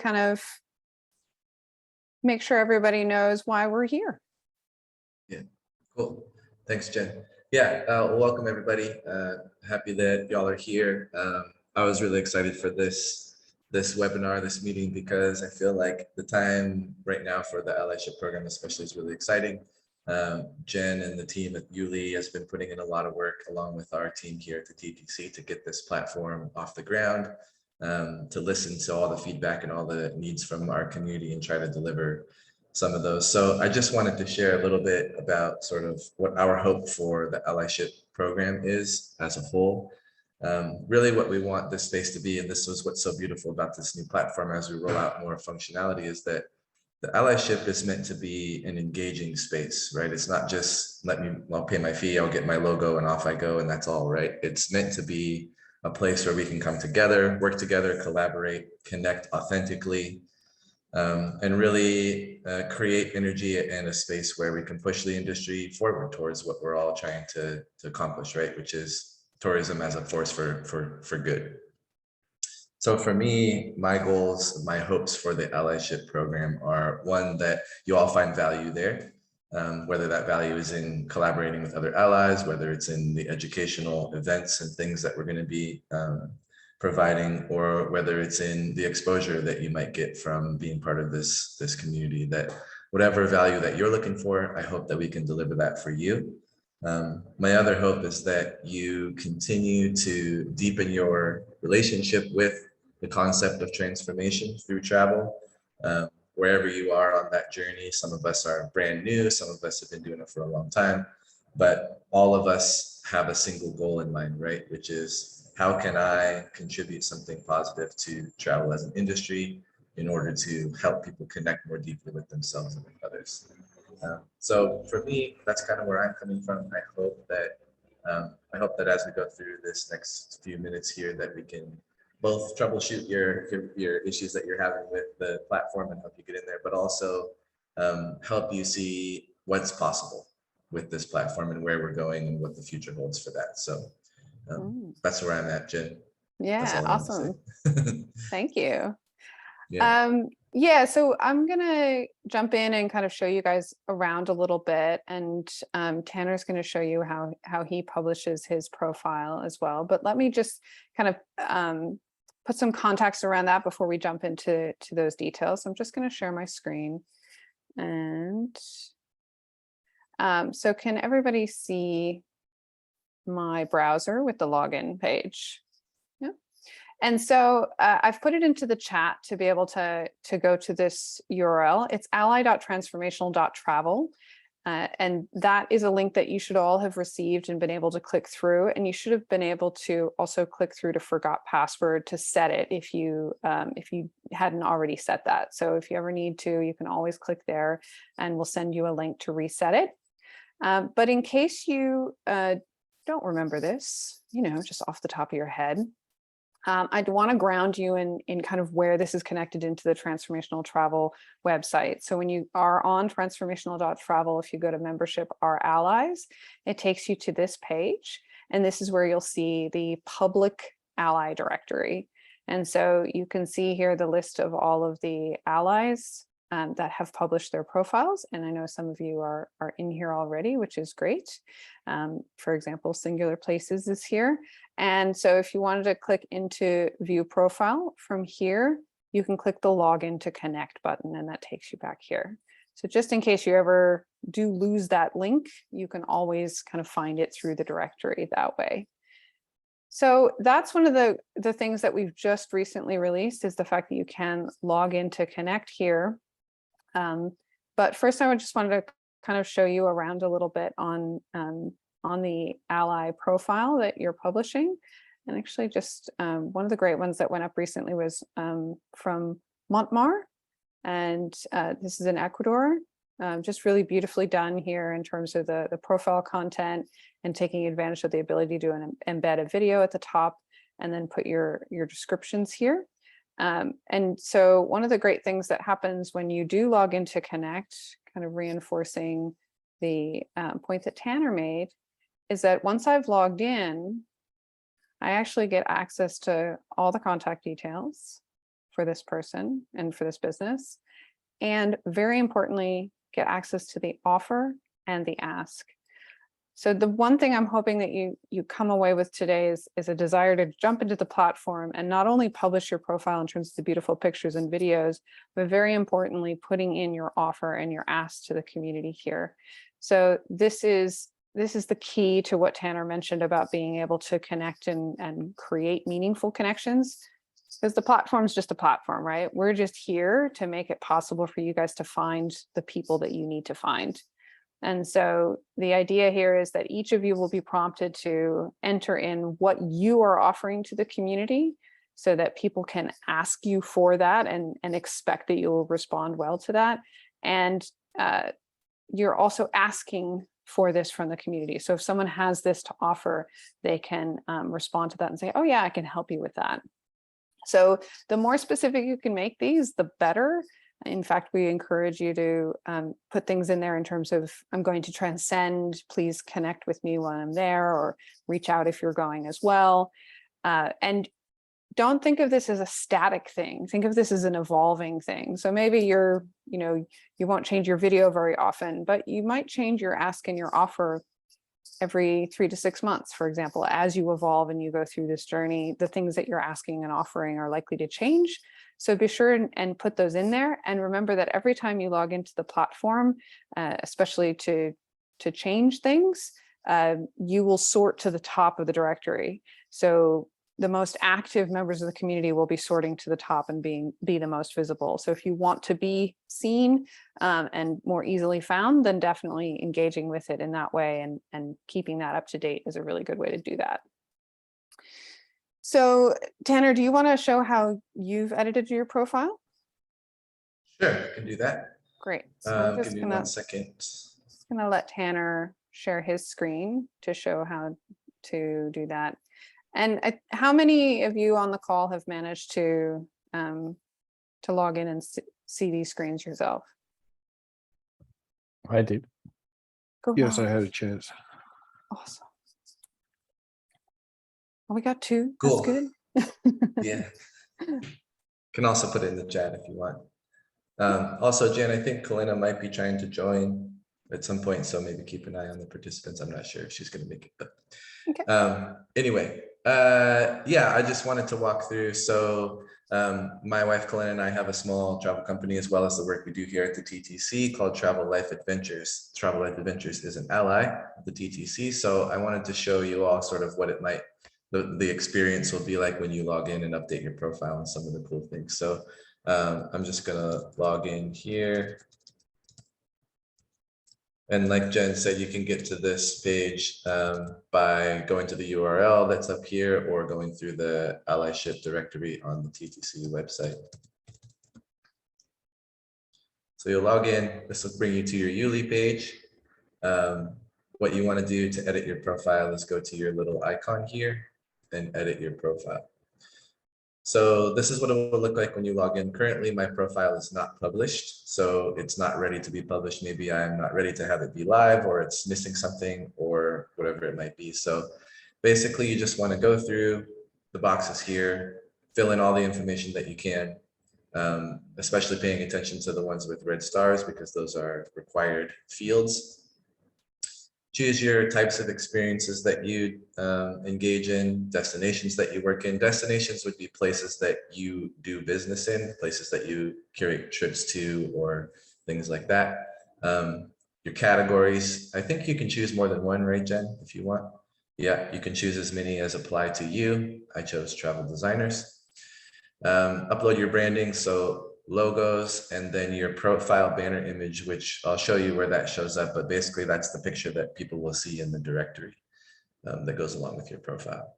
kind of make sure everybody knows why we're here. Yeah, cool. Thanks, Jen. Yeah, welcome everybody. Happy that y'all are here. I was really excited for this webinar, this meeting, because I feel like the time right now for the allyship program especially is really exciting. Jen and the team at YouLi has been putting in a lot of work along with our team here at the TTC to get this platform off the ground, to listen to all the feedback and all the needs from our community and try to deliver some of those. So I just wanted to share a little bit about sort of what our hope for the allyship program is as a whole. Really what we want this space to be, and this was what's so beautiful about this new platform as we roll out more functionality, is that the allyship is meant to be an engaging space, right? It's not just I'll pay my fee, I'll get my logo and off I go and that's all, right? It's meant to be a place where we can come together, work together, collaborate, connect authentically, and really create energy and a space where we can push the industry forward towards what we're all trying to accomplish, right? Which is tourism as a force for good. So for me, my goals, my hopes for the allyship program are, one, that you all find value there, whether that value is in collaborating with other allies, whether it's in the educational events and things that we're going to be providing, or whether it's in the exposure that you might get from being part of this community. That whatever value that you're looking for, I hope that we can deliver that for you. My other hope is that you continue to deepen your relationship with the concept of transformation through travel, wherever you are on that journey. Some of us are brand new, some of us have been doing it for a long time, but all of us have a single goal in mind, right? Which is, how can I contribute something positive to travel as an industry in order to help people connect more deeply with themselves and with others? So for me, that's kind of where I'm coming from. I hope that as we go through this next few minutes here, that we can both troubleshoot your issues that you're having with the platform and help you get in there, but also help you see what's possible with this platform and where we're going and what the future holds for that. So that's where I'm at, Jen. Yeah, awesome. Thank you. Yeah. Yeah, so I'm gonna jump in and kind of show you guys around a little bit, and Tanner's going to show you how he publishes his profile as well. But let me just kind of put some context around that before we jump into those details. So I'm just going to share my screen, and so can everybody see my browser with the login page? And so I've put it into the chat to be able to go to this URL. It's ally.transformational.travel. And that is a link that you should all have received and been able to click through. And you should have been able to also click through to forgot password to set it if you hadn't already set that. So if you ever need to, you can always click there and we'll send you a link to reset it. But in case you don't remember this, just off the top of your head, I'd want to ground you in kind of where this is connected into the Transformational Travel website. So when you are on transformational.travel, if you go to membership, our allies, it takes you to this page. And this is where you'll see the public ally directory. And so you can see here the list of all of the allies that have published their profiles. And I know some of you are in here already, which is great. For example, Singular Places is here. And so if you wanted to click into view profile from here, you can click the login to connect button and that takes you back here. So just in case you ever do lose that link, you can always kind of find it through the directory that way. So that's one of the things that we've just recently released, is the fact that you can log in to connect here. But first I just wanted to kind of show you around a little bit on the ally profile that you're publishing. And actually just one of the great ones that went up recently was from Montmar. And this is in Ecuador. Just really beautifully done here in terms of the profile content and taking advantage of the ability to embed a video at the top and then put your descriptions here. And so one of the great things that happens when you do log into Connect, kind of reinforcing the point that Tanner made, is that once I've logged in, I actually get access to all the contact details for this person and for this business. And very importantly, get access to the offer and the ask. So the one thing I'm hoping that you come away with today is a desire to jump into the platform and not only publish your profile in terms of the beautiful pictures and videos, but very importantly, putting in your offer and your ask to the community here. So this is the key to what Tanner mentioned about being able to connect and create meaningful connections, because the platform is just a platform, right? We're just here to make it possible for you guys to find the people that you need to find. And so the idea here is that each of you will be prompted to enter in what you are offering to the community so that people can ask you for that and expect that you'll respond well to that. And you're also asking for this from the community. So if someone has this to offer, they can respond to that and say, oh yeah, I can help you with that. So the more specific you can make these, the better. In fact, we encourage you to put things in there in terms of, I'm going to transcend, please connect with me while I'm there, or reach out if you're going as well. And don't think of this as a static thing. Think of this as an evolving thing. So maybe you won't change your video very often, but you might change your ask and your offer every 3 to 6 months, for example. As you evolve and you go through this journey, the things that you're asking and offering are likely to change. So be sure and put those in there. And remember that every time you log into the platform, especially to change things, you will sort to the top of the directory. So the most active members of the community will be sorting to the top and be the most visible. So if you want to be seen and more easily found, then definitely engaging with it in that way and keeping that up to date is a really good way to do that. So Tanner, do you want to show how you've edited your profile? Sure, I can do that. Great. So I'm just give me gonna, 1 second. just gonna let Tanner share his screen to show how to do that. And how many of you on the call have managed to log in and see these screens yourself? I did. Go Yes, on. I had a chance. Awesome. Oh, we got 2. Cool. That's good. Yeah. Can also put it in the chat if you want. Also, Jen, I think Kalina might be trying to join at some point, so maybe keep an eye on the participants. I'm not sure if she's going to make it, but Okay. Anyway, yeah, I just wanted to walk through. So my wife Kalina and I have a small travel company, as well as the work we do here at the TTC called Travel Life Adventures. Travel Life Adventures is an ally of the TTC. So I wanted to show you all sort of what it might, the experience will be like when you log in and update your profile and some of the cool things. So I'm just gonna log in here. And like Jen said, you can get to this page by going to the URL that's up here or going through the allyship directory on the TTC website. So you'll log in. This will bring you to your YouLi page. What you want to do to edit your profile is go to your little icon here and edit your profile. So this is what it will look like when you log in. Currently, my profile is not published, so it's not ready to be published. Maybe I'm not ready to have it be live, or it's missing something, or whatever it might be. So basically, you just want to go through the boxes here, fill in all the information that you can, especially paying attention to the ones with red stars, because those are required fields. Choose your types of experiences that you engage in, destinations that you work in. Destinations would be places that you do business in, places that you curate trips to, or things like that. Your categories, I think you can choose more than one, right, Jen, if you want? Yeah, you can choose as many as apply to you. I chose travel designers. Upload your branding, so logos, and then your profile banner image, which I'll show you where that shows up, but basically that's the picture that people will see in the directory that goes along with your profile.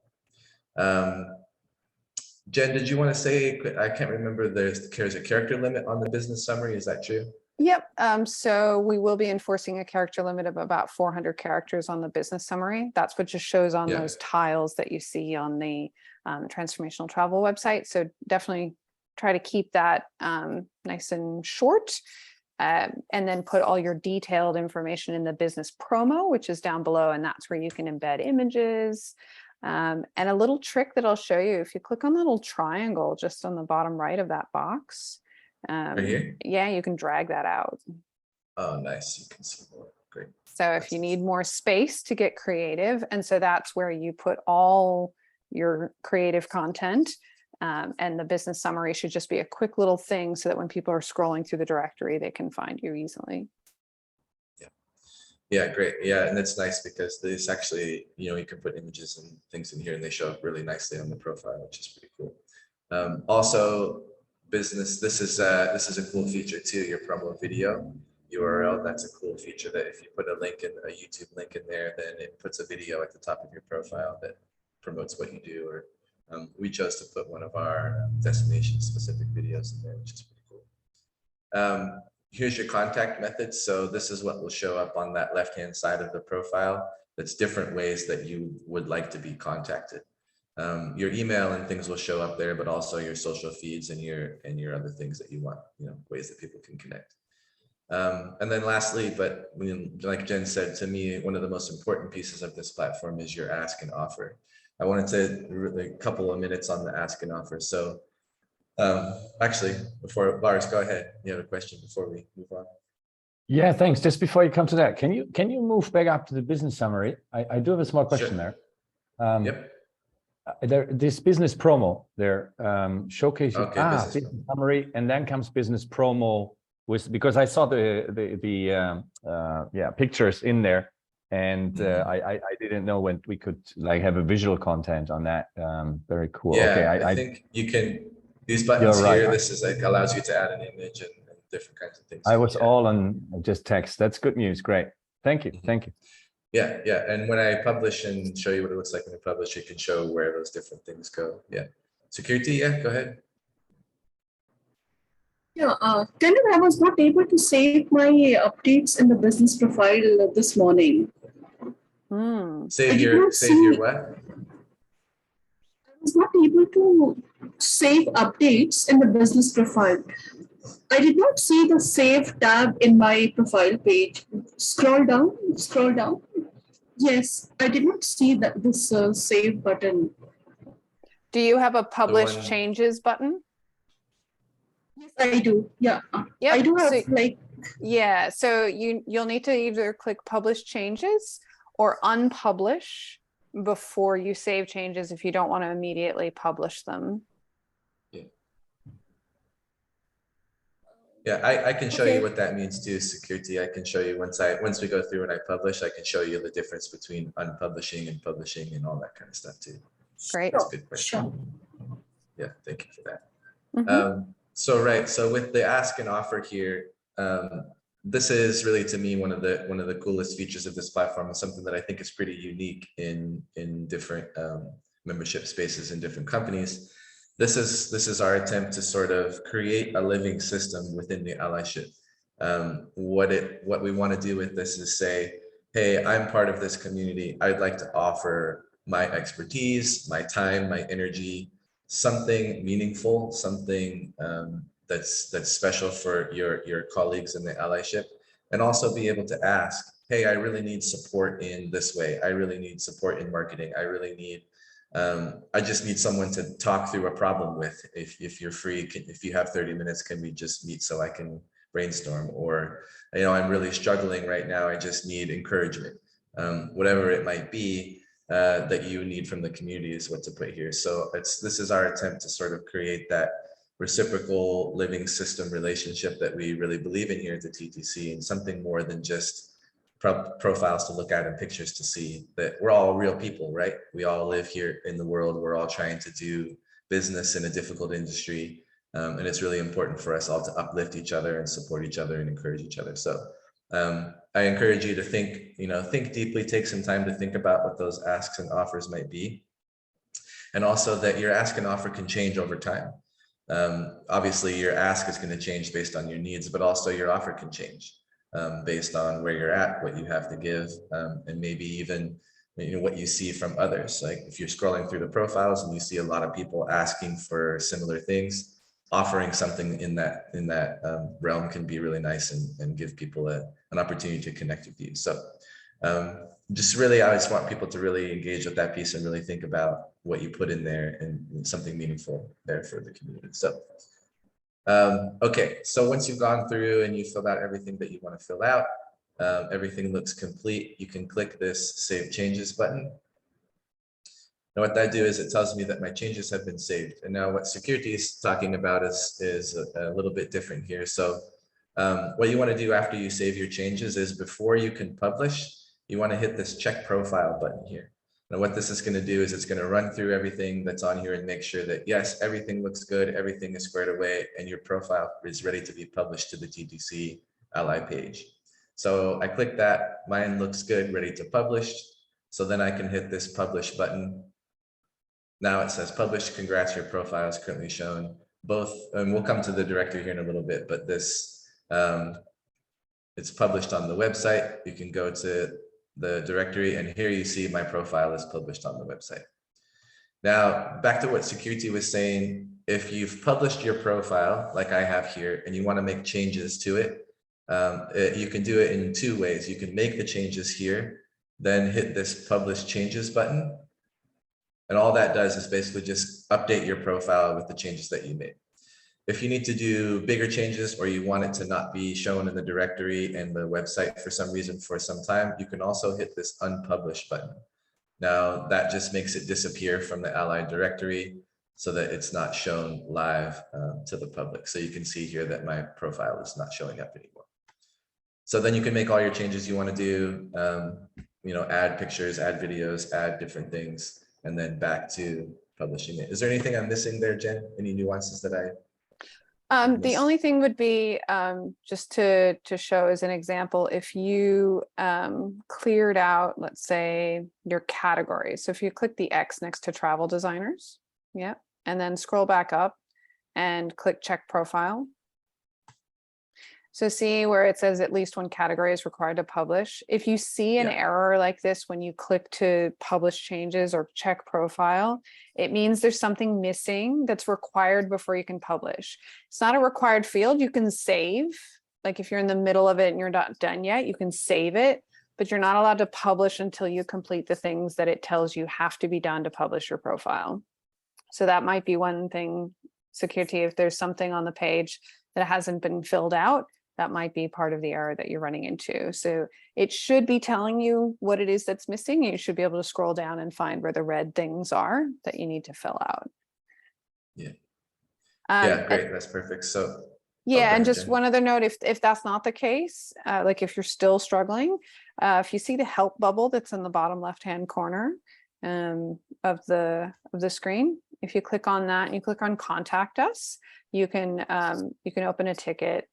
Jen, did you want to say, I can't remember, there's a character limit on the business summary, is that true? Yep. So we will be enforcing a character limit of about 400 characters on the business summary. That's what just shows on those tiles that you see on the transformational travel website. So definitely try to keep that nice and short, and then put all your detailed information in the business promo, which is down below, and that's where you can embed images, And a little trick that I'll show you, if you click on the little triangle just on the bottom right of that box, Right here? yeah, you can drag that out. Oh, nice. You can see more. Great. So if you need more space to get creative, and so that's where you put all your creative content, and the business summary should just be a quick little thing so that when people are scrolling through the directory, they can find you easily. Yeah, great. Yeah, and it's nice because this actually, you can put images and things in here and they show up really nicely on the profile, which is pretty cool. Also, business, this is a cool feature too, your promo video URL. That's a cool feature that if you put a YouTube link in there, then it puts a video at the top of your profile that promotes what you do. Or we chose to put one of our destination specific videos in there, which is pretty cool. Here's your contact methods. So this is what will show up on that left-hand side of the profile. That's different ways that you would like to be contacted. Your email and things will show up there, but also your social feeds and your other things that you want, ways that people can connect. And then lastly, but like Jen said, to me, one of the most important pieces of this platform is your ask and offer. I wanted to really a couple of minutes on the ask and offer. So actually, before Lars, go ahead. You have a question before we move on. Yeah, thanks. Just before you come to that, can you move back up to the business summary? I do have a small question there. Yep. This business promo there showcasing business business summary, and then comes business promo because I saw the pictures in there, and I didn't know when we could have a visual content on that. Very cool. Yeah, okay, I think you can. These buttons here, this is allows you to add an image and different kinds of things. I was all on just text. That's good news. Great. Thank you. Thank you. Yeah. And when I publish and show you what it looks like when I publish, it can show where those different things go. Yeah. Security. Yeah. Go ahead. Yeah, Tender, I was not able to save my updates in the business profile this morning. Save your what? I was not able to save updates in the business profile. I did not see the save tab in my profile page. Scroll down. Yes, I did not see this save button. Do you have a publish changes button? Yes, I do. Yeah. Yep. I do have Yeah, so you'll need to either click publish changes or unpublish before you save changes if you don't want to immediately publish them. Yeah, I can show you what that means too, security. I can show you once we go through and I publish, I can show you the difference between unpublishing and publishing and all that kind of stuff too. Great. That's a good question. Sure. Yeah, thank you for that. So with the ask and offer here, this is really to me one of the coolest features of this platform, and something that I think is pretty unique in different membership spaces in different companies. This is our attempt to sort of create a living system within the allyship. What we want to do with this is say, hey, I'm part of this community. I'd like to offer my expertise, my time, my energy, something meaningful, something that's special for your colleagues in the allyship, and also be able to ask, hey, I really need support in this way. I really need support in marketing. I really need I just need someone to talk through a problem with. If you're free, if you have 30 minutes, can we just meet so I can brainstorm? Or, I'm really struggling right now. I just need encouragement. Whatever it might be that you need from the community is what to put here. So this is our attempt to sort of create that reciprocal living system relationship that we really believe in here at the TTC, and something more than just profiles to look at and pictures to see. That we're all real people, right? We all live here in the world. We're all trying to do business in a difficult industry. And it's really important for us all to uplift each other and support each other and encourage each other. So I encourage you to think deeply, take some time to think about what those asks and offers might be. And also that your ask and offer can change over time. Obviously your ask is going to change based on your needs, but also your offer can change based on where you're at, what you have to give, and maybe even what you see from others. Like if you're scrolling through the profiles and you see a lot of people asking for similar things, offering something in that realm can be really nice and give people an opportunity to connect with you. So Just really, I just want people to really engage with that piece and really think about what you put in there and something meaningful there for the community. So, okay, so once you've gone through and you filled out everything that you want to fill out, everything looks complete, you can click this Save Changes button. Now what that do is it tells me that my changes have been saved. And now what security is talking about is a little bit different here. So what you want to do after you save your changes is before you can publish, you want to hit this check profile button here. Now what this is going to do is it's going to run through everything that's on here and make sure that yes, everything looks good, everything is squared away, and your profile is ready to be published to the TTC ally page. So I click that, mine looks good, ready to publish. So then I can hit this publish button. Now it says published, congrats, your profile is currently shown. Both, and we'll come to the directory here in a little bit, but this, it's published on the website. You can go to the directory and here you see my profile is published on the website. Now, back to what security was saying, if you've published your profile like I have here and you want to make changes to it, you can do it in two ways. You can make the changes here, then hit this publish changes button. And all that does is basically just update your profile with the changes that you made. If you need to do bigger changes or you want it to not be shown in the directory and the website for some reason for some time, you can also hit this unpublish button. Now that just makes it disappear from the allied directory so that it's not shown live to the public. So you can see here that my profile is not showing up anymore. So then you can make all your changes you want to do, you know, add pictures, add videos, add different things, and then back to publishing it. Is there anything I'm missing there, Jen? Any nuances that I the only thing would be just to show as an example, if you cleared out, let's say, your categories. So if you click the X next to travel designers, yeah, and then scroll back up and click check profile. So see where it says at least one category is required to publish. If you see an error like this when you click to publish changes or check profile, it means there's something missing that's required before you can publish. It's not a required field. You can save, like if you're in the middle of it and you're not done yet, you can save it, but you're not allowed to publish until you complete the things that it tells you have to be done to publish your profile. So that might be one thing, security, if there's something on the page that hasn't been filled out, that might be part of the error that you're running into. So it should be telling you what it is that's missing. You should be able to scroll down and find where the red things are that you need to fill out. Yeah. Yeah, great. That's perfect. So yeah, and just one other note, if that's not the case, like if you're still struggling, if you see the help bubble that's in the bottom left-hand corner of the screen, if you click on that and you click on contact us, you can open a ticket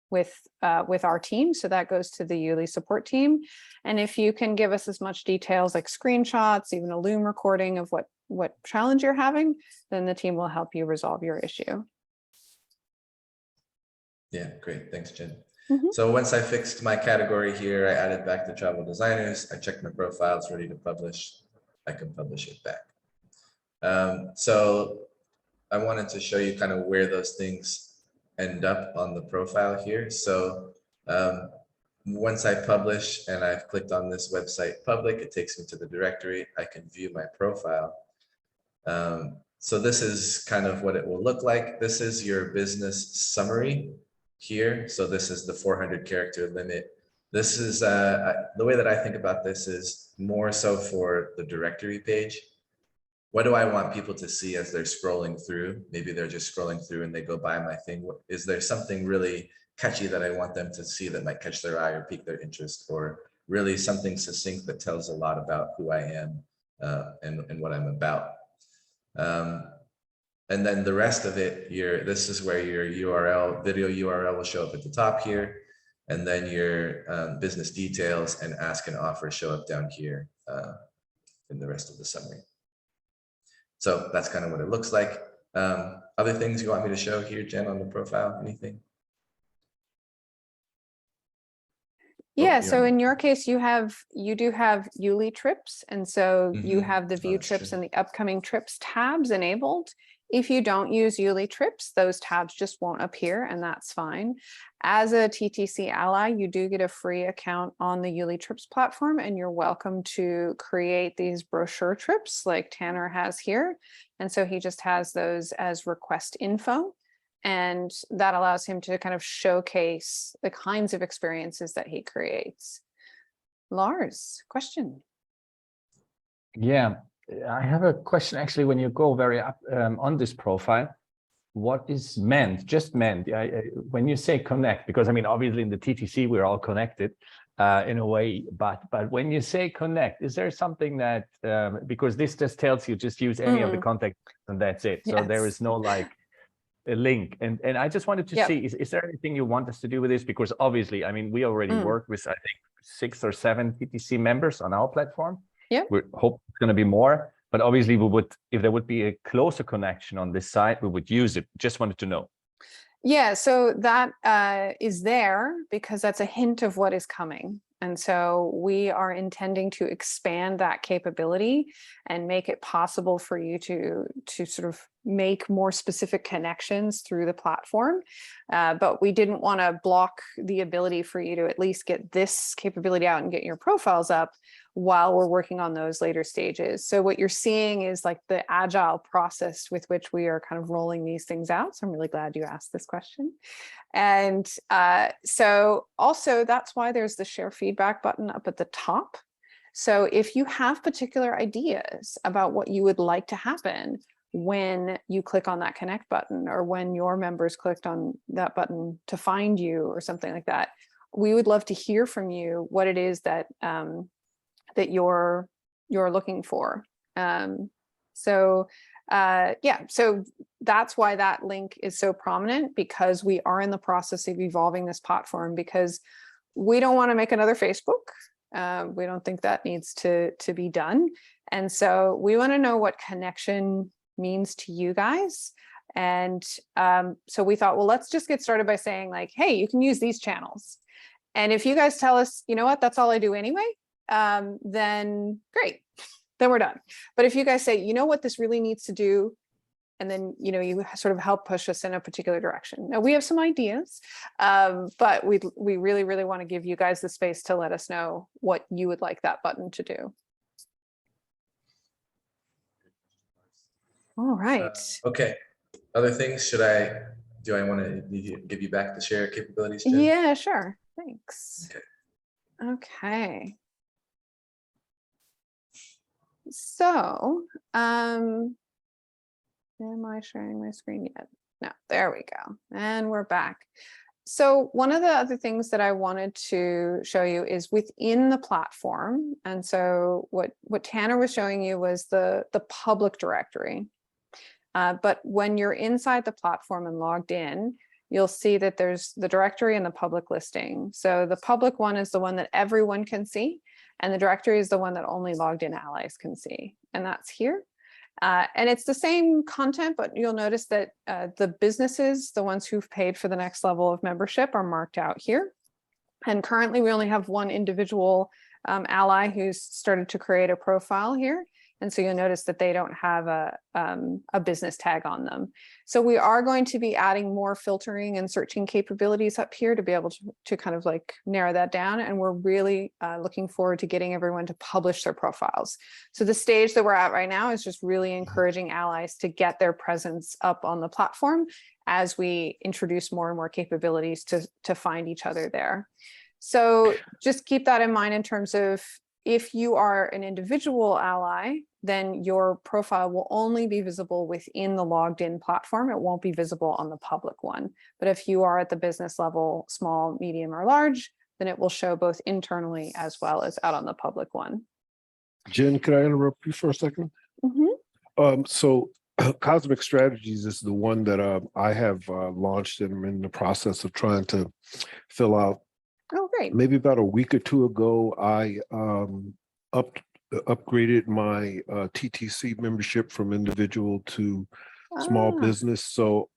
with our team. So that goes to the YouLi support team. And if you can give us as much details like screenshots, even a Loom recording of what challenge you're having, then the team will help you resolve your issue. Yeah, great. Thanks, Jen. Mm-hmm. So once I fixed my category here, I added back the travel designers. I checked my profile, it's ready to publish. I can publish it back. So I wanted to show you kind of where those things end up on the profile here. So once I publish and I've clicked on this website public, it takes me to the directory. I can view my profile. So this is kind of what it will look like. This is your business summary here. So this is the 400 character limit. This is the way that I think about this is more so for the directory page. What do I want people to see as they're scrolling through? Maybe they're just scrolling through and they go by my thing. Is there something really catchy that I want them to see that might catch their eye or pique their interest, or really something succinct that tells a lot about who I am and what I'm about? And then the rest of it, this is where your URL, video URL will show up at the top here. And then your business details and ask and offer show up down here in the rest of the summary. So that's kind of what it looks like. Other things you want me to show here, Jen, on the profile? Anything? Yeah, so in your case, you do have YouLi trips. And so you have the view trips and the upcoming trips tabs enabled. If you don't use YouLi trips, those tabs just won't appear, and that's fine. As a TTC ally, you do get a free account on the YouLi trips platform, and you're welcome to create these brochure trips like Tanner has here. And so he just has those as request info, and that allows him to kind of showcase the kinds of experiences that he creates. Lars, question? Yeah, I have a question actually. When you go very up on this profile, what is meant, just meant, when you say connect, because I mean, obviously in the TTC, we're all connected in a way, but when you say connect, is there something that, because this just tells you just use any of the contact and that's it. So there is no like a link. And I just wanted to see, is there anything you want us to do with this? Because obviously, I mean, we already work with, I think, 6 or 7 TTC members on our platform. Yeah. We hope it's going to be more, but obviously we would, if there would be a closer connection on this side, we would use it. Just wanted to know. Yeah, so that is there because that's a hint of what is coming. And so we are intending to expand that capability and make it possible for you to sort of make more specific connections through the platform. But we didn't want to block the ability for you to at least get this capability out and get your profiles up while we're working on those later stages. So what you're seeing is like the agile process with which we are kind of rolling these things out. So I'm really glad you asked this question. And so also that's why there's the share feedback button up at the top. So if you have particular ideas about what you would like to happen when you click on that connect button, or when your members clicked on that button to find you or something like that, we would love to hear from you what it is that that you're looking for. So that's why that link is so prominent, because we are in the process of evolving this platform, because we don't want to make another Facebook. We don't think that needs to be done. And so we want to know what connection means to you guys. And so we thought, well, let's just get started by saying like, hey, you can use these channels. And if you guys tell us, you know what, that's all I do anyway, then great, then we're done. But if you guys say, you know what, this really needs to do, and then, you know, you sort of help push us in a particular direction. Now we have some ideas, but we really, really want to give you guys the space to let us know what you would like that button to do. All right. Okay. Other things, do I want to give you back the share capabilities, Jen? Yeah, sure. Thanks. Okay. Okay. So, am I sharing my screen yet? No, there we go. And we're back. So one of the other things that I wanted to show you is within the platform. And so what Tanner was showing you was the public directory. But when you're inside the platform and logged in, you'll see that there's the directory and the public listing. So the public one is the one that everyone can see, and the directory is the one that only logged in allies can see. And that's here. And it's the same content, but you'll notice that the businesses, the ones who've paid for the next level of membership, are marked out here. And currently we only have one individual ally who's started to create a profile here. And so you'll notice that they don't have a business tag on them. So we are going to be adding more filtering and searching capabilities up here to be able to kind of like narrow that down. And we're really looking forward to getting everyone to publish their profiles. So the stage that we're at right now is just really encouraging allies to get their presence up on the platform as we introduce more and more capabilities to find each other there. So just keep that in mind in terms of, if you are an individual ally, then your profile will only be visible within the logged in platform. It won't be visible on the public one. But if you are at the business level, small, medium, or large, then it will show both internally as well as out on the public one. Jen, can I interrupt you for a second? Mm-hmm. So Cosmic Strategies is the one that I have launched, and I'm in the process of trying to fill out. Oh, great. Maybe about a week or two ago, I upgraded my TTC membership from individual to small business. So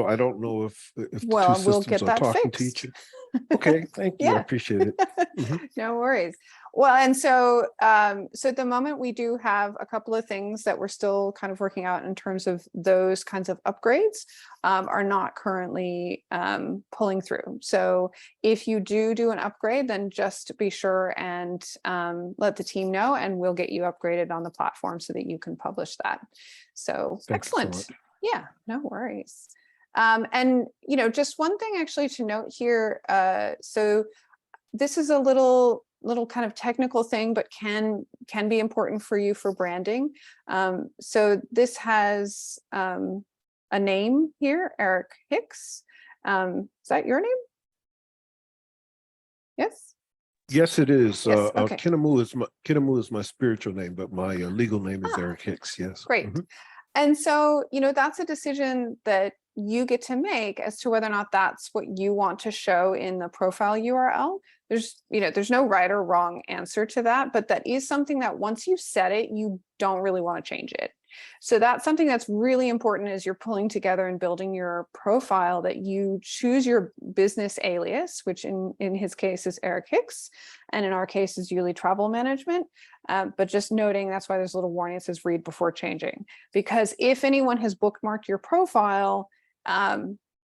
I don't know if the two Well, we'll systems get are that talking to fixed. each other. Okay, thank you. I Yeah. appreciate it. Mhm. No worries. Well, and so so at the moment we do have a couple of things that we're still kind of working out in terms of those kinds of upgrades are not currently pulling through. So if you do an upgrade, then just be sure and let the team know, and we'll get you upgraded on the platform so that you can publish that. So Thanks so excellent. much. Yeah, no worries. And just one thing actually to note here. So this is a little kind of technical thing, but can be important for you for branding. So this has a name here, Eric Hicks. Is that your name? Yes. Yes, it is. Yes, okay. Kinamu is my spiritual name, but my legal name is Ah, Eric Hicks. Yes. Great. Mhm. And so, that's a decision that you get to make as to whether or not that's what you want to show in the profile URL. There's no right or wrong answer to that, but that is something that once you set it, you don't really want to change it. So that's something that's really important as you're pulling together and building your profile, that you choose your business alias, which in his case is Eric Hicks, and in our case is YouLi Travel Management. But just noting, that's why there's a little warning that says read before changing, because if anyone has bookmarked your profile,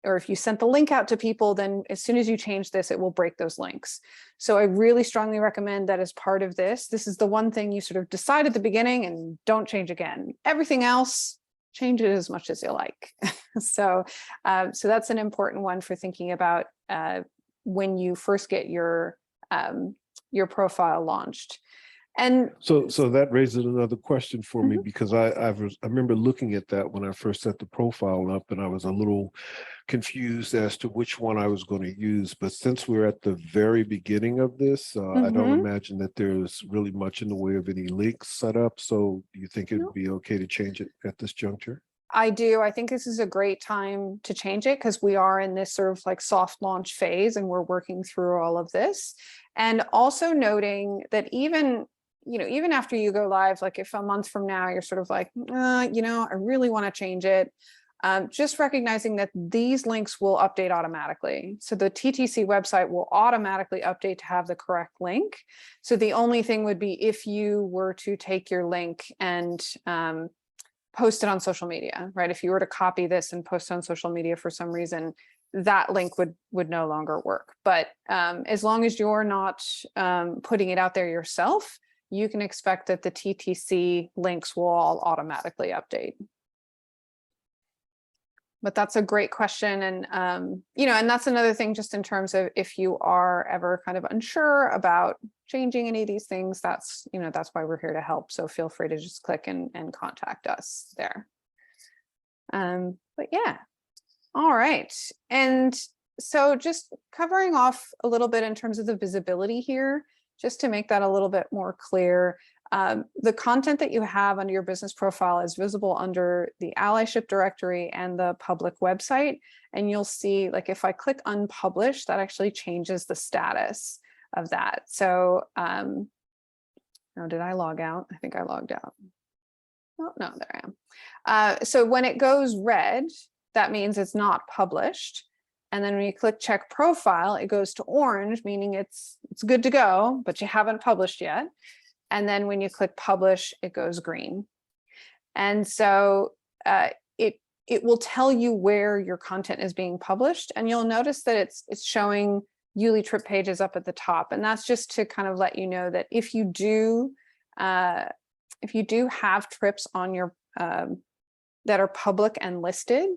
or if you sent the link out to people, then as soon as you change this, it will break those links. So I really strongly recommend that as part of this is the one thing you sort of decide at the beginning and don't change again. Everything else, change it as much as you like. So that's an important one for thinking about when you first get your profile launched. And so that raises another question for me, Mhm. because I remember looking at that when I first set the profile up, and I was a little confused as to which one I was going to use. But since we're at the very beginning of this, I don't imagine that there's really much in the way of any links set up. So do you think it would be okay to change it at this juncture? I do. I think this is a great time to change it, because we are in this sort of like soft launch phase and we're working through all of this. And also noting that even after you go live, like if a month from now you're sort of like, I really want to change it. Just recognizing that these links will update automatically. So the TTC website will automatically update to have the correct link. So the only thing would be if you were to take your link and post it on social media, right? If you were to copy this and post on social media for some reason, that link would no longer work. But as long as you're not putting it out there yourself, you can expect that the TTC links will all automatically update. But that's a great question. And, and that's another thing, just in terms of if you are ever kind of unsure about changing any of these things, that's why we're here to help. So feel free to just click and contact us there. But yeah, all right. And so just covering off a little bit in terms of the visibility here, just to make that a little bit more clear. The content that you have under your business profile is visible under the allyship directory and the public website. And you'll see, like, if I click unpublished, that actually changes the status of that. So, now did I log out? I think I logged out. Oh, no, there I am. So when it goes red, that means it's not published. And then when you click check profile, it goes to orange, meaning it's good to go, but you haven't published yet. And then when you click publish, it goes green. And so it will tell you where your content is being published. And you'll notice that it's showing YouLi trip pages up at the top. And that's just to kind of let you know that if you do have trips on your that are public and listed,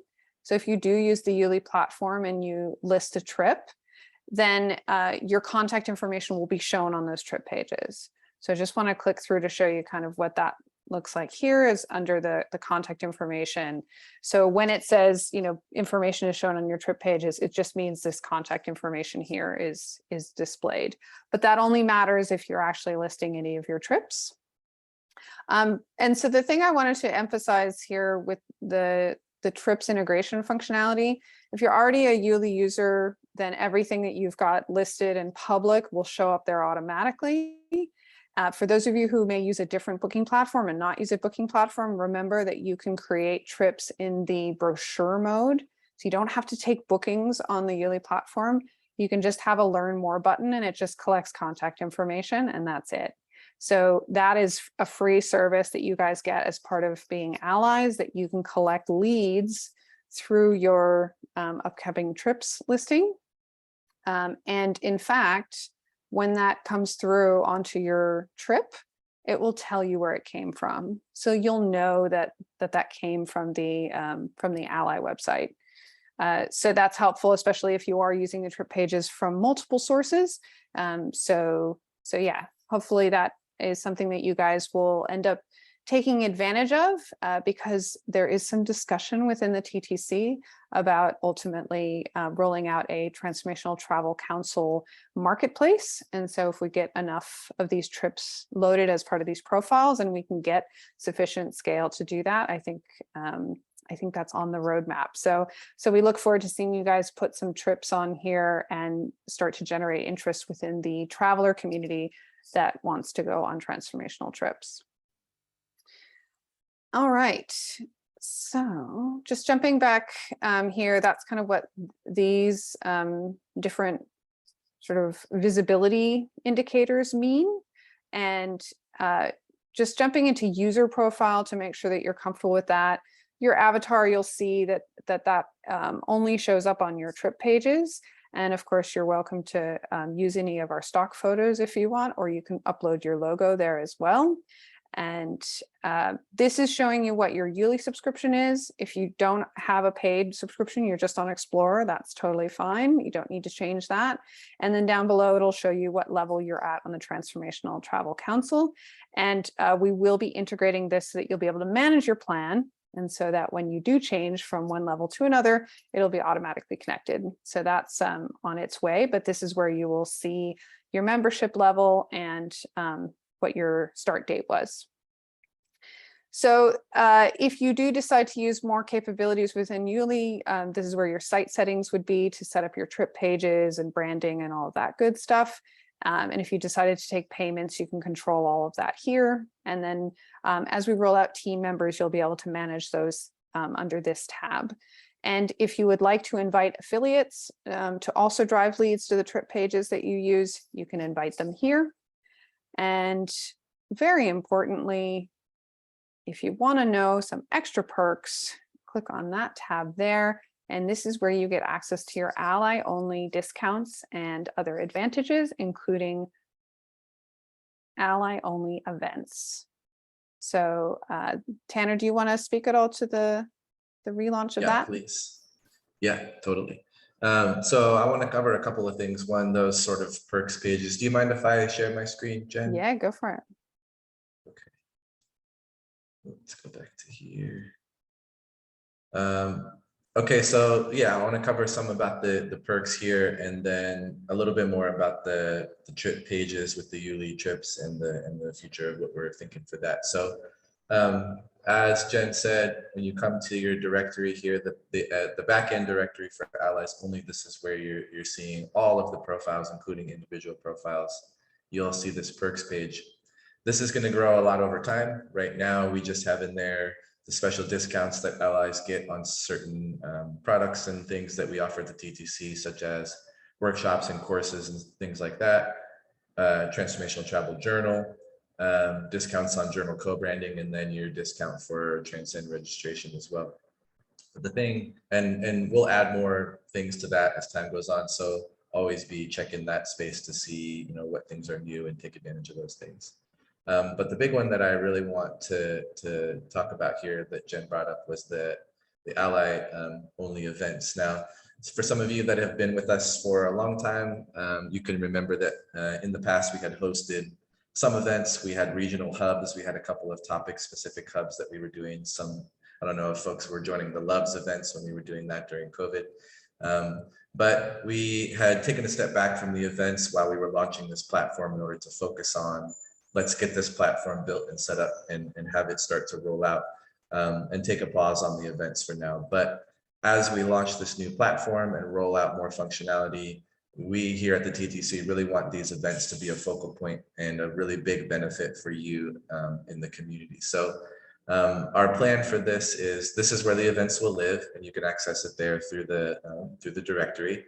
so if you do use the YouLi platform and you list a trip, then your contact information will be shown on those trip pages. So I just want to click through to show you kind of what that looks like. Here is under the contact information. So when it says, information is shown on your trip pages, it just means this contact information here is displayed. But that only matters if you're actually listing any of your trips. And so the thing I wanted to emphasize here with the trips integration functionality, if you're already a YouLi user, then everything that you've got listed in public will show up there automatically. For those of you who may use a different booking platform and not use a booking platform, remember that you can create trips in the brochure mode. So you don't have to take bookings on the YouLi platform. you can just have a learn more button and it just collects contact information and that's it. So that is a free service that you guys get as part of being allies, that you can collect leads through your upcoming trips listing. And in fact, when that comes through onto your trip, it will tell you where it came from. So you'll know that that came from the Ally website. So that's helpful, especially if you are using the trip pages from multiple sources. So yeah, hopefully that is something that you guys will end up taking advantage of, because there is some discussion within the TTC about ultimately rolling out a Transformational Travel Council marketplace. And so if we get enough of these trips loaded as part of these profiles and we can get sufficient scale to do that, I think that's on the roadmap. So we look forward to seeing you guys put some trips on here and start to generate interest within the traveler community that wants to go on transformational trips. All right, so just jumping back here, that's kind of what these different sort of visibility indicators mean. And just jumping into user profile to make sure that you're comfortable with that. Your avatar, you'll see that only shows up on your trip pages. And of course, you're welcome to use any of our stock photos if you want, or you can upload your logo there as well. And this is showing you what your YouLi subscription is. If you don't have a paid subscription, you're just on Explorer, that's totally fine. You don't need to change that. And then down below, it'll show you what level you're at on the Transformational Travel Council. And we will be integrating this so that you'll be able to manage your plan. And so that when you do change from one level to another, it'll be automatically connected. So that's on its way, but this is where you will see your membership level and what your start date was. So if you do decide to use more capabilities within YouLi, this is where your site settings would be to set up your trip pages and branding and all of that good stuff. And if you decided to take payments, you can control all of that here. And then as we roll out team members, you'll be able to manage those under this tab. And if you would like to invite affiliates to also drive leads to the trip pages that you use, you can invite them here. And very importantly, if you want to know some extra perks, click on that tab there. And this is where you get access to your ally only discounts and other advantages, including ally only events. So Tanner, do you want to speak at all to the relaunch of that? Please. Yeah, totally. So I want to cover a couple of things. One, those sort of perks pages. Do you mind if I share my screen, Jen? Yeah, go for it. Okay. Let's go back to here. Okay, so yeah, I want to cover some about the perks here, and then a little bit more about the trip pages with the YouLi trips and the future of what we're thinking for that. So as Jen said, when you come to your directory here, the backend directory for allies only, this is where you're seeing all of the profiles, including individual profiles. You'll see this perks page. This is going to grow a lot over time. Right now, we just have in there the special discounts that allies get on certain products and things that we offer at the TTC, such as workshops and courses and things like that. Transformational Travel Journal, discounts on journal co-branding, and then your discount for Transcend registration as well. But the thing, and we'll add more things to that as time goes on. So always be checking that space to see, what things are new and take advantage of those things. But the big one that I really want to talk about here that Jen brought up was the ally only events. Now, for some of you that have been with us for a long time, you can remember that in the past we had hosted some events. We had regional hubs. We had a couple of topic specific hubs that we were doing. I don't know if folks were joining the Loves events when we were doing that during COVID. But we had taken a step back from the events while we were launching this platform in order to focus on, let's get this platform built and set up and have it start to roll out, and take a pause on the events for now. But as we launch this new platform and roll out more functionality, we here at the TTC really want these events to be a focal point and a really big benefit for you in the community. So our plan for this is where the events will live, and you can access it there through the directory.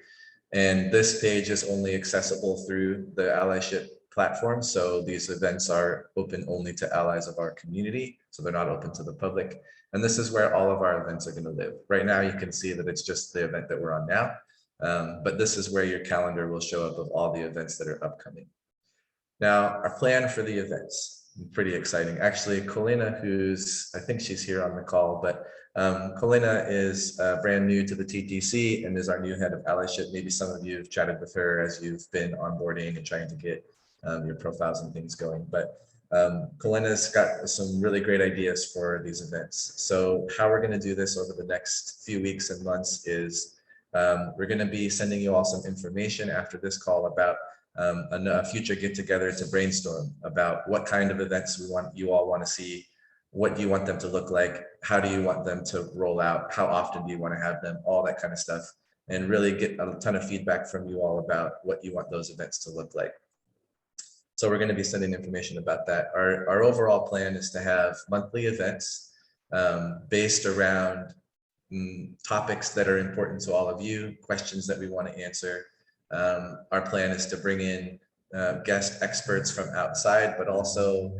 And this page is only accessible through the allyship platform. So these events are open only to allies of our community. So they're not open to the public. And this is where all of our events are going to live. Right now, you can see that it's just the event that we're on now. But this is where your calendar will show up of all the events that are upcoming. Now, our plan for the events, pretty exciting. Actually, Colina, I think she's here on the call, but Colina is brand new to the TTC and is our new head of allyship. Maybe some of you have chatted with her as you've been onboarding and trying to get your profiles and things going. But Colina's got some really great ideas for these events. So how we're going to do this over the next few weeks and months is we're going to be sending you all some information after this call about a future get together to brainstorm about what kind of events you all want to see. What do you want them to look like? How do you want them to roll out? How often do you want to have them? All that kind of stuff, and really get a ton of feedback from you all about what you want those events to look like. So we're going to be sending information about that. Our overall plan is to have monthly events based around topics that are important to all of you, questions that we want to answer. Our plan is to bring in guest experts from outside, but also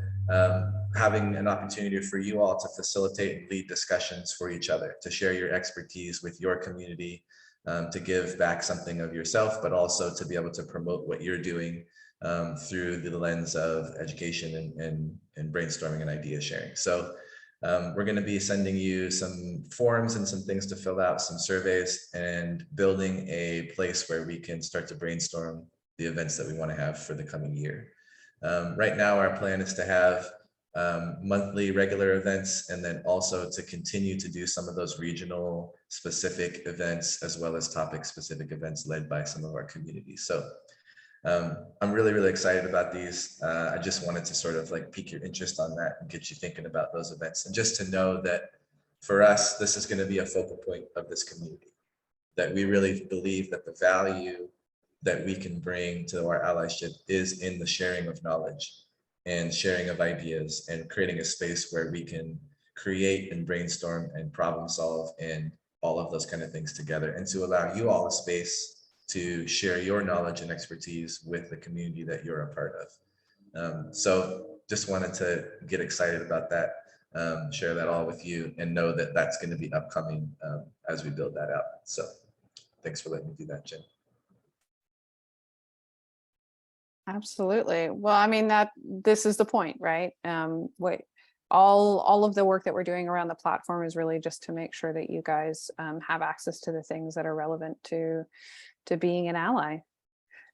having an opportunity for you all to facilitate and lead discussions for each other, to share your expertise with your community, to give back something of yourself, but also to be able to promote what you're doing through the lens of education and brainstorming and idea sharing. So we're going to be sending you some forms and some things to fill out, some surveys, and building a place where we can start to brainstorm the events that we want to have for the coming year. Right now, our plan is to have monthly regular events, and then also to continue to do some of those regional specific events, as well as topic specific events led by some of our communities. So I'm really, really excited about these. I just wanted to sort of like pique your interest on that and get you thinking about those events. And just to know that for us, this is going to be a focal point of this community, that we really believe that the value that we can bring to our allyship is in the sharing of knowledge and sharing of ideas and creating a space where we can create and brainstorm and problem solve and all of those kind of things together, and to allow you all a space to share your knowledge and expertise with the community that you're a part of. So just wanted to get excited about that, share that all with you, and know that that's going to be upcoming as we build that out. So thanks for letting me do that, Jen. Absolutely. Well, I mean, this is the point, right? All of the work that we're doing around the platform is really just to make sure that you guys have access to the things that are relevant to being an ally.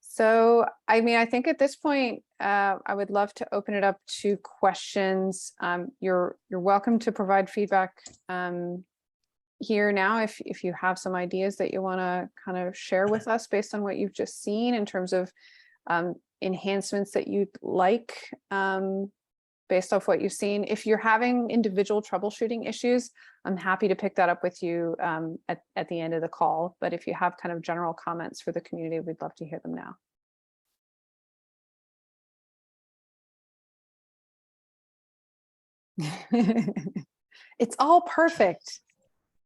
So, I mean, I think at this point, I would love to open it up to questions. You're welcome to provide feedback here now if you have some ideas that you want to kind of share with us based on what you've just seen in terms of enhancements that you'd like based off what you've seen. If you're having individual troubleshooting issues, I'm happy to pick that up with you at the end of the call. But if you have kind of general comments for the community, we'd love to hear them now. It's all perfect.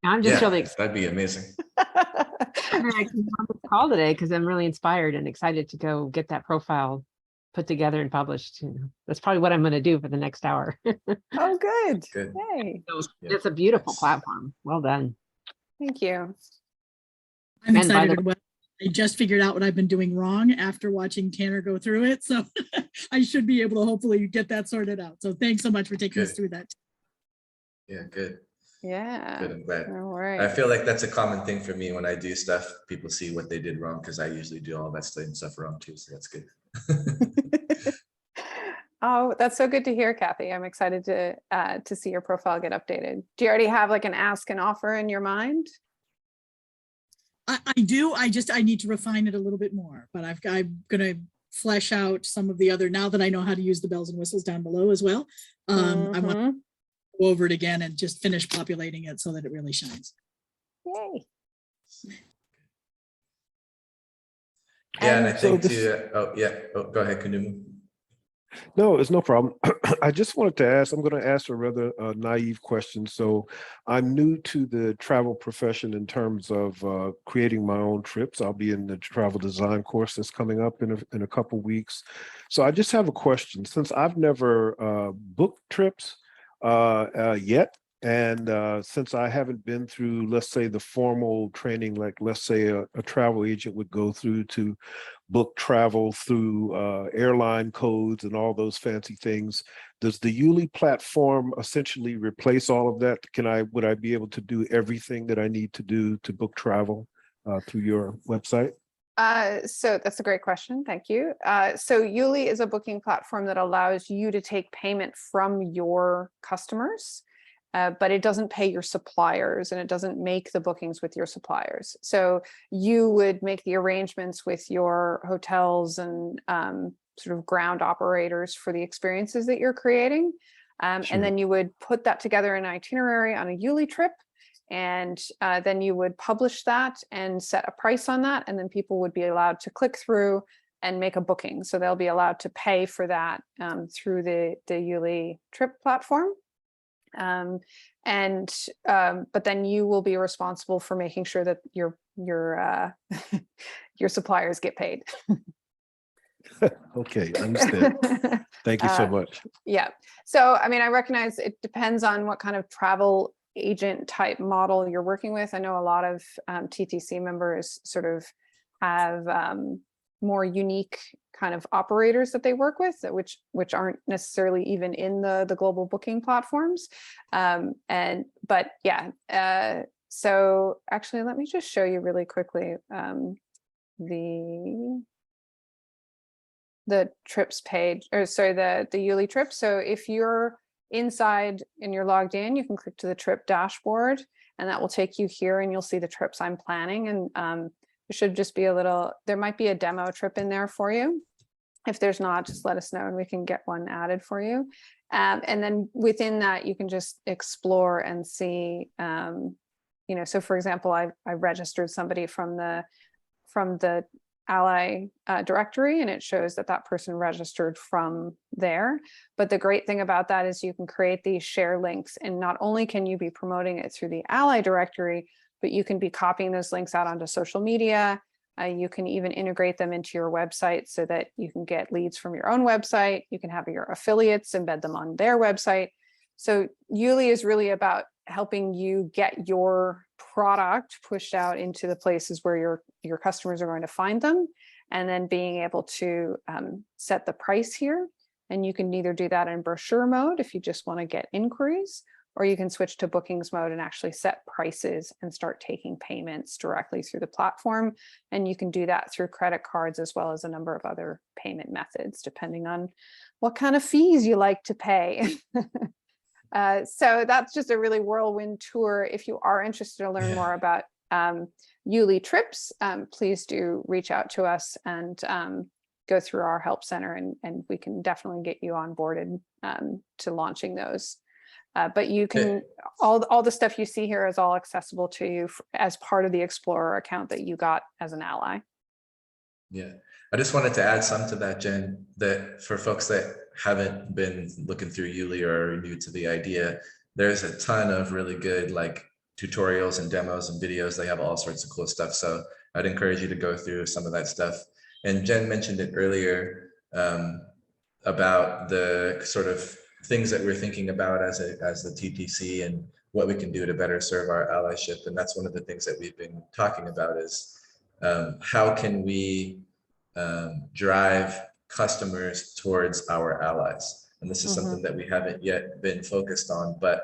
I'm just really excited that'd be amazing. I came on this call today because I'm really inspired and excited to go get that profile put together and published. That's probably what I'm going to do for the next hour. Oh, good. Good. Yay. So Yeah, it's a beautiful thanks. platform. Well done. Thank you. And I'm by excited. the- I just figured out what I've been doing wrong after watching Tanner go through it. So I should be able to hopefully get that sorted out. So thanks so much for taking us Good. through that. Yeah, good. Yeah. Good. I'm glad. All I right. feel like that's a common thing for me when I do stuff. People see what they did wrong because I usually do all that stuff wrong too. So that's good. Oh, that's so good to hear, Kathy. I'm excited to see your profile get updated. Do you already have like an ask and offer in your mind? I do. I need to refine it a little bit more, but I'm going to flesh out some of the other, now that I know how to use the bells and whistles down below as well. I want to go over it again and just finish populating it so that it really shines. Yay. Yeah, and I So think this- too. Oh, yeah. Oh, go ahead, Kunumu. No, it's no problem. I just wanted to ask, I'm going to ask a rather naive question. So I'm new to the travel profession in terms of creating my own trips. I'll be in the travel design course that's coming up in a couple weeks. So I just have a question. Since I've never booked trips yet, and since I haven't been through, let's say, the formal training, like let's say a travel agent would go through to book travel through airline codes and all those fancy things, does the YouLi platform essentially replace all of that? Would I be able to do everything that I need to do to book travel through your website? So that's a great question. Thank you. So YouLi is a booking platform that allows you to take payment from your customers, but it doesn't pay your suppliers and it doesn't make the bookings with your suppliers. So you would make the arrangements with your hotels and sort of ground operators for the experiences that you're creating. Sure. And then you would put that together in an itinerary on a YouLi trip. And then you would publish that and set a price on that. And then people would be allowed to click through and make a booking. So they'll be allowed to pay for that through the YouLi trip platform. But then you will be responsible for making sure that your suppliers get paid. Okay, understand. Thank you so much. Yeah. So, I mean, I recognize it depends on what kind of travel agent type model you're working with. I know a lot of TTC members sort of have more unique kind of operators that they work with, which aren't necessarily even in the global booking platforms. But yeah, so actually, let me just show you really quickly the trips page, or sorry, the YouLi trip. So if you're inside and you're logged in, you can click to the trip dashboard and that will take you here and you'll see the trips I'm planning. And there should just be there might be a demo trip in there for you. If there's not, just let us know and we can get one added for you. And then within that, you can just explore and see, so for example, I registered somebody from the Ally directory, and it shows that person registered from there. But the great thing about that is you can create these share links, and not only can you be promoting it through the Ally directory, but you can be copying those links out onto social media. You can even integrate them into your website so that you can get leads from your own website. You can have your affiliates embed them on their website. So YouLi is really about helping you get your product pushed out into the places where your customers are going to find them, and then being able to set the price here. And you can either do that in brochure mode if you just want to get inquiries, or you can switch to bookings mode and actually set prices and start taking payments directly through the platform. And you can do that through credit cards as well as a number of other payment methods, depending on what kind of fees you like to pay. So that's just a really whirlwind tour. If you are interested to learn more about YouLi trips, please do reach out to us and go through our help center, and we can definitely get you onboarded to launching those. But you can, all the stuff you see here is all accessible to you as part of the Explorer account that you got as an ally. Yeah, I just wanted to add some to that, Jen, that for folks that haven't been looking through YouLi or are new to the idea, there's a ton of really good like tutorials and demos and videos. They have all sorts of cool stuff. So I'd encourage you to go through some of that stuff. And Jen mentioned it earlier about the sort of things that we're thinking about as the TTC and what we can do to better serve our allyship. And that's one of the things that we've been talking about is how can we drive customers towards our allies? And this is something that we haven't yet been focused on, but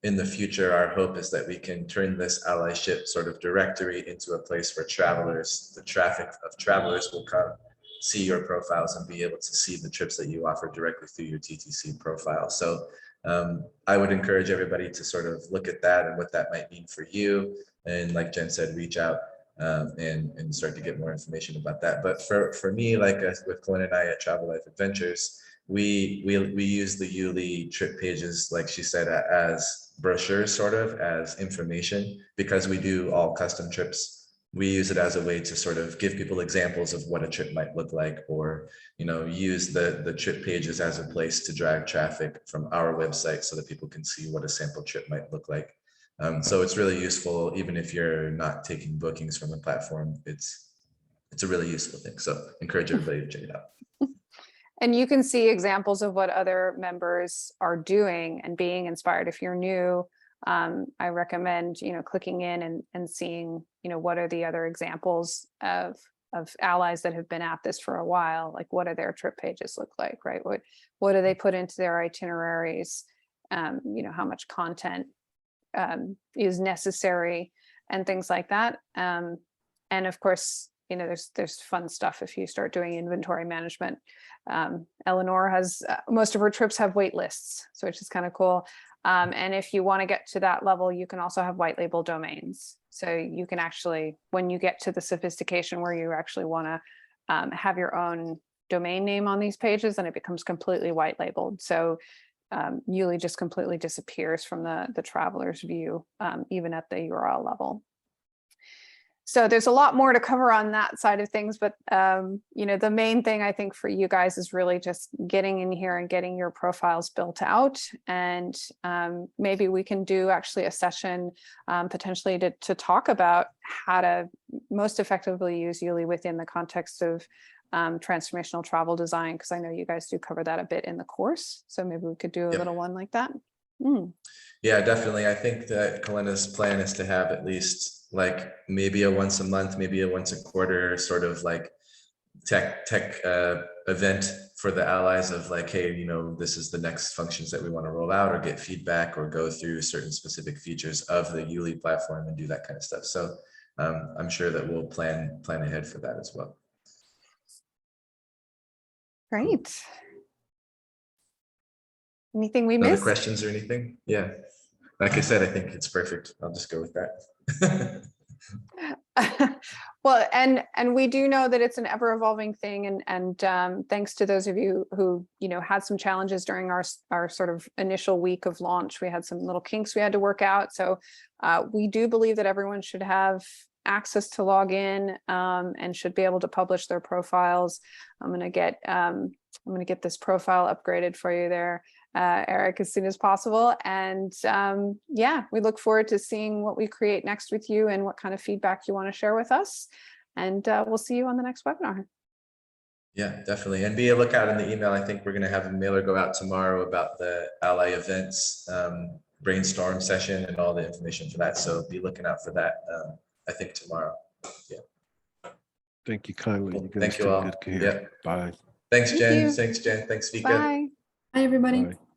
in the future, our hope is that we can turn this allyship sort of directory into a place where the traffic of travelers will come, see your profiles and be able to see the trips that you offer directly through your TTC profile. So I would encourage everybody to sort of look at that and what that might mean for you. And like Jen said, reach out and start to get more information about that. But for me, like with Colin and I at Travel Life Adventures, we use the YouLi trip pages, like she said, as brochures, sort of as information, because we do all custom trips we use it as a way to sort of give people examples of what a trip might look like, or, you know, use the trip pages as a place to drive traffic from our website so that people can see what a sample trip might look like. So it's really useful, even if you're not taking bookings from the platform. It's a really useful thing. So encourage everybody to check it out. And you can see examples of what other members are doing and being inspired. If you're new, I recommend, you know, clicking in and seeing, you know, what are the other examples of allies that have been at this for a while. Like, what do their trip pages look like, right? What do they put into their itineraries? You know, how much content is necessary and things like that. And of course, you know, there's fun stuff if you start doing inventory management. Eleanor has most of her trips have wait lists, so which is kind of cool. And if you want to get to that level, you can also have white label domains. So you can actually, when you get to the sophistication where you actually want to have your own domain name on these pages, and it becomes completely white labeled. So YouLi just completely disappears from the traveler's view, even at the URL level. So there's a lot more to cover on that side of things, but you know, the main thing I think for you guys is really just getting in here and getting your profiles built out. And maybe we can do actually a session potentially to talk about how to most effectively use YouLi within the context of transformational travel design, because I know you guys do cover that a bit in the course. So maybe we could do a little one like that. Yeah, definitely. I think that Kalena's plan is to have at least like maybe a once a month, maybe a once a quarter sort of like tech event for the allies of like, hey, you know, this is the next functions that we want to roll out, or get feedback, or go through certain specific features of the YouLi platform and do that kind of stuff. So I'm sure that we'll plan ahead for that as well. Great. Anything we Other missed? questions or anything? Yeah. Like I said, I think it's perfect. I'll just go with that. Well, and we do know that it's an ever evolving thing, and thanks to those of you who, you know, had some challenges during our sort of initial week of launch. We had some little kinks we had to work out. So we do believe that everyone should have access to log in and should be able to publish their profiles. I'm gonna get this profile upgraded for you there, Eric, as soon as possible. And yeah, we look forward to seeing what we create next with you and what kind of feedback you want to share with us. And we'll see you on the next webinar. Yeah, definitely. And be a lookout in the email. I think we're going to have a mailer go out tomorrow about the ally events brainstorm session and all the information for that. So be looking out for that. I think tomorrow. Yeah. Thank you kindly. Cool. You guys Thank you take all. good care. Yeah. Bye. Thanks, Thank Jen. you. Thanks, Jen. Thanks, Vika. Bye. Hi, everybody. Bye.